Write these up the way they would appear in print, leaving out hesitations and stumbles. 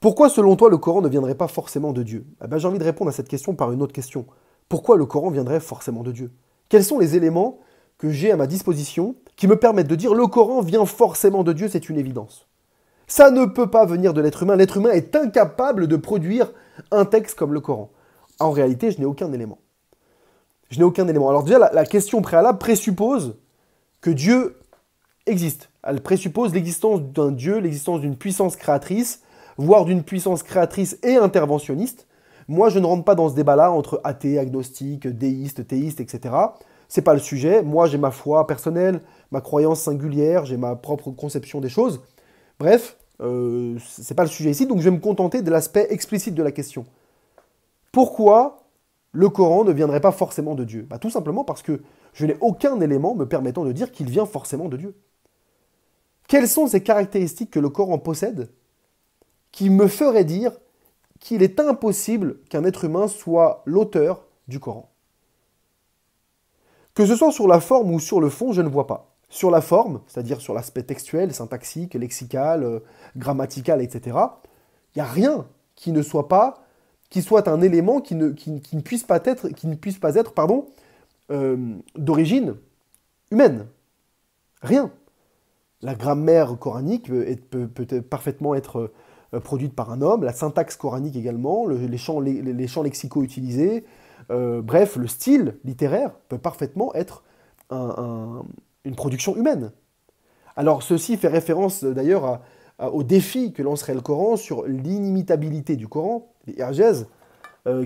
Pourquoi, selon toi, le Coran ne viendrait pas forcément de Dieu? Eh ben, j'ai envie de répondre à cette question par une autre question. Pourquoi le Coran viendrait forcément de Dieu? Quels sont les éléments que j'ai à ma disposition qui me permettent de dire le Coran vient forcément de Dieu, c'est une évidence? Ça ne peut pas venir de l'être humain. L'être humain est incapable de produire un texte comme le Coran. En réalité, je n'ai aucun élément. Je n'ai aucun élément. Alors déjà, la question préalable présuppose que Dieu existe. Elle présuppose l'existence d'un Dieu, l'existence d'une puissance créatrice, voire d'une puissance créatrice et interventionniste. Moi, je ne rentre pas dans ce débat-là entre athées, agnostiques, déistes, théistes, etc. C'est pas le sujet. Moi, j'ai ma foi personnelle, ma croyance singulière, j'ai ma propre conception des choses. Bref, c'est pas le sujet ici, donc je vais me contenter de l'aspect explicite de la question. Pourquoi le Coran ne viendrait pas forcément de Dieu? Tout simplement parce que je n'ai aucun élément me permettant de dire qu'il vient forcément de Dieu. Quelles sont ces caractéristiques que le Coran possède qui me feraient dire qu'il est impossible qu'un être humain soit l'auteur du Coran? Que ce soit sur la forme ou sur le fond, je ne vois pas. Sur la forme, c'est-à-dire sur l'aspect textuel, syntaxique, lexical, grammatical, etc., il n'y a rien qui ne soit pas, qui soit un élément qui ne puisse pas être, d'origine humaine. Rien. La grammaire coranique peut parfaitement être produite par un homme, la syntaxe coranique également, les champs lexicaux utilisés, bref, le style littéraire peut parfaitement être une production humaine. Alors ceci fait référence d'ailleurs au défi que lancerait le Coran sur l'inimitabilité du Coran, les Hergès,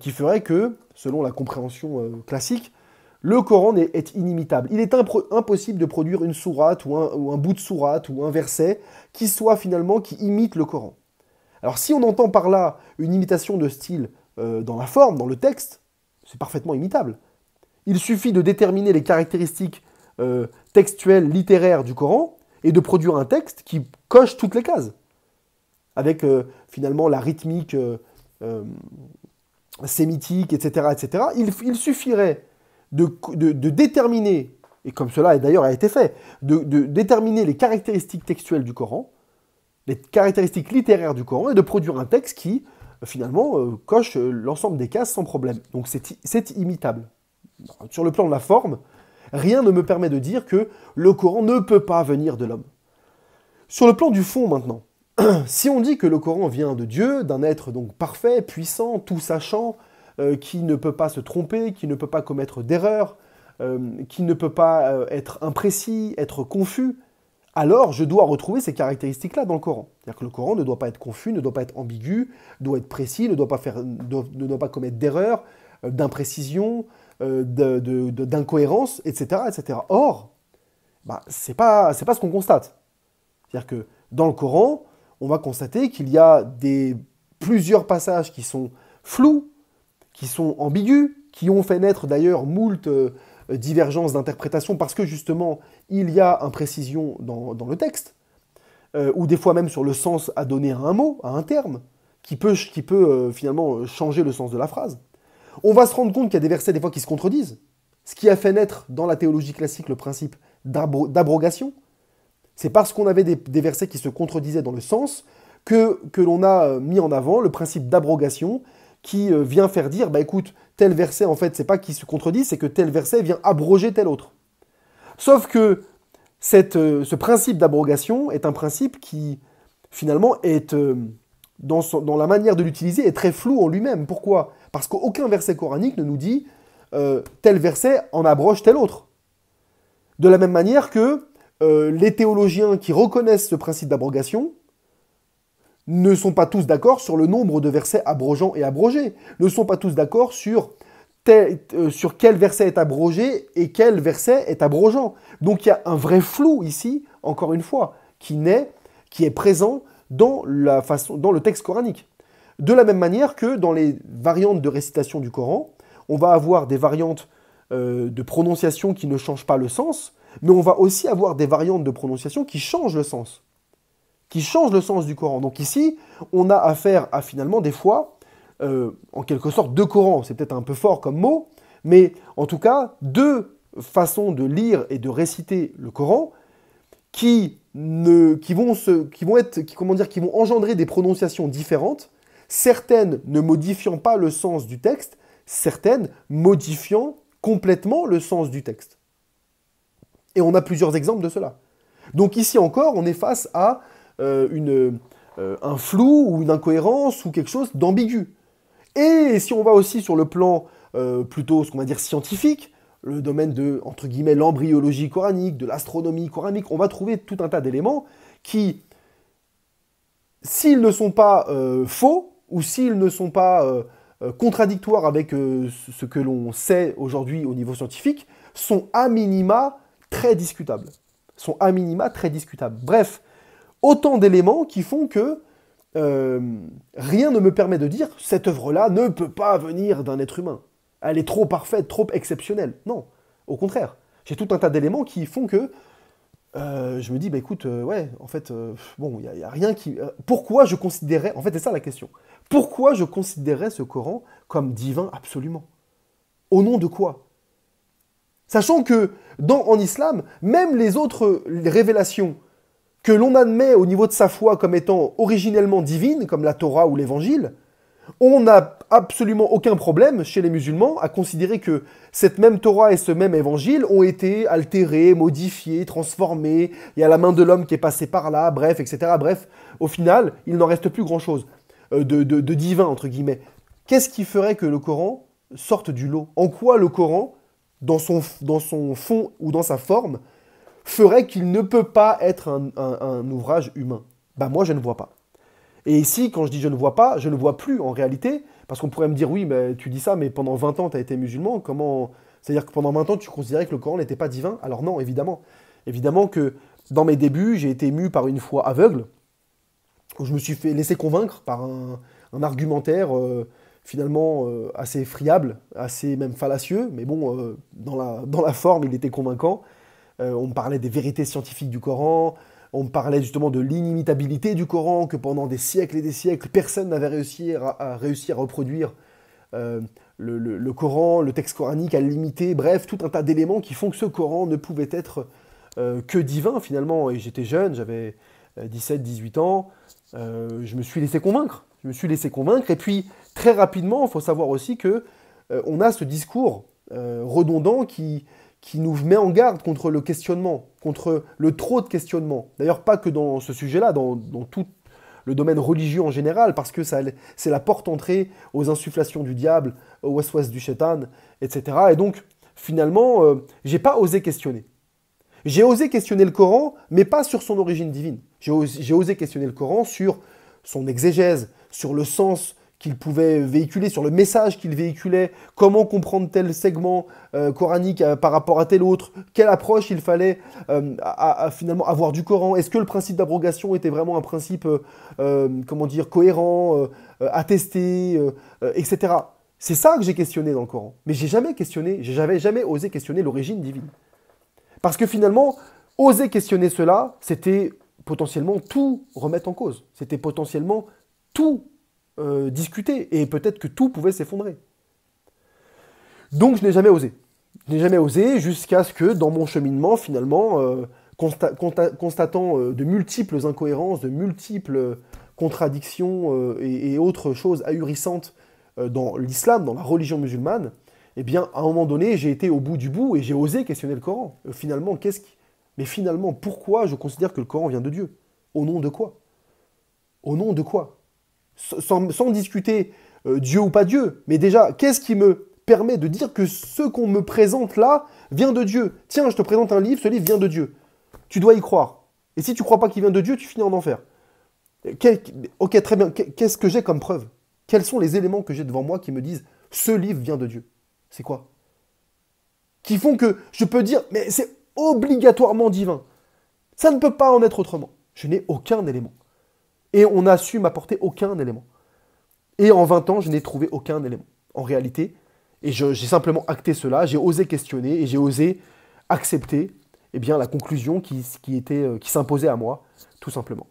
qui ferait que, selon la compréhension classique, le Coran est inimitable. Il est impossible de produire une sourate ou un bout de sourate ou un verset qui imite le Coran. Alors si on entend par là une imitation de style dans la forme, dans le texte, c'est parfaitement imitable. Il suffit de déterminer les caractéristiques textuelles, littéraires du Coran et de produire un texte qui coche toutes les cases. Avec finalement la rythmique sémitique, etc. etc. Il suffirait de déterminer, et comme cela d'ailleurs a été fait, de déterminer les caractéristiques textuelles du Coran, les caractéristiques littéraires du Coran, et de produire un texte qui, finalement, coche l'ensemble des cases sans problème. Donc c'est imitable. Sur le plan de la forme, rien ne me permet de dire que le Coran ne peut pas venir de l'homme. Sur le plan du fond, maintenant, si on dit que le Coran vient de Dieu, d'un être donc parfait, puissant, tout sachant, qui ne peut pas se tromper, qui ne peut pas commettre d'erreur, qui ne peut pas être imprécis, être confus, alors je dois retrouver ces caractéristiques-là dans le Coran. C'est-à-dire que le Coran ne doit pas être confus, ne doit pas être ambigu, doit être précis, ne doit pas commettre d'erreur, d'imprécision, d'incohérence, etc., etc. Or, c'est pas ce qu'on constate. C'est-à-dire que dans le Coran, on va constater qu'il y a plusieurs passages qui sont flous, qui sont ambigus, qui ont fait naître d'ailleurs moult divergences d'interprétation parce que justement, il y a imprécision dans le texte, ou des fois même sur le sens à donner à un mot, à un terme, qui peut finalement changer le sens de la phrase. On va se rendre compte qu'il y a des versets des fois qui se contredisent, ce qui a fait naître dans la théologie classique le principe d'abrogation. C'est parce qu'on avait des versets qui se contredisaient dans le sens que l'on a mis en avant le principe d'abrogation qui vient faire dire, écoute, tel verset, en fait, c'est pas qu'il se contredit, c'est que tel verset vient abroger tel autre. Sauf que ce principe d'abrogation est un principe qui, finalement, est, dans la manière de l'utiliser, est très flou en lui-même. Pourquoi? Parce qu'aucun verset coranique ne nous dit tel verset en abroge tel autre. De la même manière que les théologiens qui reconnaissent ce principe d'abrogation ne sont pas tous d'accord sur le nombre de versets abrogeants et abrogés, ne sont pas tous d'accord sur quel verset est abrogé et quel verset est abrogeant. Donc il y a un vrai flou ici, encore une fois, qui est présent dans le texte coranique. De la même manière que dans les variantes de récitation du Coran, on va avoir des variantes de prononciation qui ne changent pas le sens, mais on va aussi avoir des variantes de prononciation qui changent le sens. Du Coran. Donc ici, on a affaire à finalement des fois, en quelque sorte, deux Corans. C'est peut-être un peu fort comme mot, mais en tout cas, deux façons de lire et de réciter le Coran qui qui vont engendrer des prononciations différentes, certaines ne modifiant pas le sens du texte, certaines modifiant complètement le sens du texte. Et on a plusieurs exemples de cela. Donc ici encore, on est face à un flou ou une incohérence ou quelque chose d'ambigu. Et si on va aussi sur le plan plutôt, ce qu'on va dire, scientifique, le domaine de, entre guillemets, l'embryologie coranique, de l'astronomie coranique, on va trouver tout un tas d'éléments qui, s'ils ne sont pas faux, ou s'ils ne sont pas contradictoires avec ce que l'on sait aujourd'hui au niveau scientifique, sont à minima très discutables. Bref, autant d'éléments qui font que rien ne me permet de dire « cette œuvre-là ne peut pas venir d'un être humain ». Elle est trop parfaite, trop exceptionnelle. Non, au contraire. J'ai tout un tas d'éléments qui font que je me dis, bah écoute, ouais, en fait, bon, il n'y a rien qui... pourquoi je considérais... En fait, c'est ça la question. Pourquoi je considérais ce Coran comme divin absolument? Au nom de quoi? Sachant que, en islam, même les autres révélations que l'on admet au niveau de sa foi comme étant originellement divines, comme la Torah ou l'Évangile, on n'a absolument aucun problème chez les musulmans à considérer que cette même Torah et ce même évangile ont été altérés, modifiés, transformés, il y a la main de l'homme qui est passée par là, bref, etc. Bref, au final, il n'en reste plus grand-chose de divin, entre guillemets. Qu'est-ce qui ferait que le Coran sorte du lot? En quoi le Coran, dans son fond ou dans sa forme, ferait qu'il ne peut pas être un ouvrage humain? Bah moi, je ne vois pas. Et ici, quand je dis je ne vois pas, je ne vois plus en réalité, parce qu'on pourrait me dire, oui, mais tu dis ça, mais pendant 20 ans, tu as été musulman, comment... C'est-à-dire que pendant 20 ans, tu considérais que le Coran n'était pas divin? Alors non, évidemment. Évidemment que dans mes débuts, j'ai été ému par une foi aveugle, où je me suis fait laisser convaincre par un argumentaire finalement assez friable, assez même fallacieux, mais bon, dans la forme, il était convaincant. On me parlait des vérités scientifiques du Coran, on me parlait justement de l'inimitabilité du Coran, que pendant des siècles et des siècles, personne n'avait réussi à reproduire le Coran, le texte coranique, à l'imiter, bref, tout un tas d'éléments qui font que ce Coran ne pouvait être que divin finalement. Et j'étais jeune, j'avais 17-18 ans, je me suis laissé convaincre. Et puis, très rapidement, il faut savoir aussi que on a ce discours redondant qui nous met en garde contre le questionnement, contre le trop de questionnement. D'ailleurs, pas que dans ce sujet-là, dans tout le domaine religieux en général, parce que c'est la porte-entrée aux insufflations du diable, aux waswas du shaitan, etc. Et donc, finalement, j'ai pas osé questionner. J'ai osé questionner le Coran, mais pas sur son origine divine. J'ai osé questionner le Coran sur son exégèse, sur le sens qu'il pouvait véhiculer, sur le message qu'il véhiculait, comment comprendre tel segment coranique par rapport à tel autre, quelle approche il fallait finalement avoir du Coran, est-ce que le principe d'abrogation était vraiment un principe cohérent, attesté, etc. C'est ça que j'ai questionné dans le Coran. Mais j'avais jamais osé questionner l'origine divine. Parce que finalement, oser questionner cela, c'était potentiellement tout remettre en cause. C'était potentiellement tout discuter, et peut-être que tout pouvait s'effondrer. Donc je n'ai jamais osé. Je n'ai jamais osé jusqu'à ce que, dans mon cheminement, finalement, constatant de multiples incohérences, de multiples contradictions et autres choses ahurissantes dans l'islam, dans la religion musulmane, eh bien, à un moment donné, j'ai été au bout du bout et j'ai osé questionner le Coran. Mais finalement, pourquoi je considère que le Coran vient de Dieu? Au nom de quoi? Au nom de quoi? Sans discuter Dieu ou pas Dieu, mais déjà, qu'est-ce qui me permet de dire que ce qu'on me présente là vient de Dieu? Tiens, je te présente un livre, ce livre vient de Dieu. Tu dois y croire. Et si tu ne crois pas qu'il vient de Dieu, tu finis en enfer. Ok, très bien. Qu'est-ce que j'ai comme preuve? Quels sont les éléments que j'ai devant moi qui me disent « ce livre vient de Dieu » ? C'est quoi? Qui font que je peux dire « mais c'est obligatoirement divin ». Ça ne peut pas en être autrement. Je n'ai aucun élément. Et on n'a su m'apporter aucun élément. Et en 20 ans, je n'ai trouvé aucun élément. En réalité, et j'ai simplement acté cela, j'ai osé questionner et j'ai osé accepter la conclusion qui s'imposait à moi, tout simplement.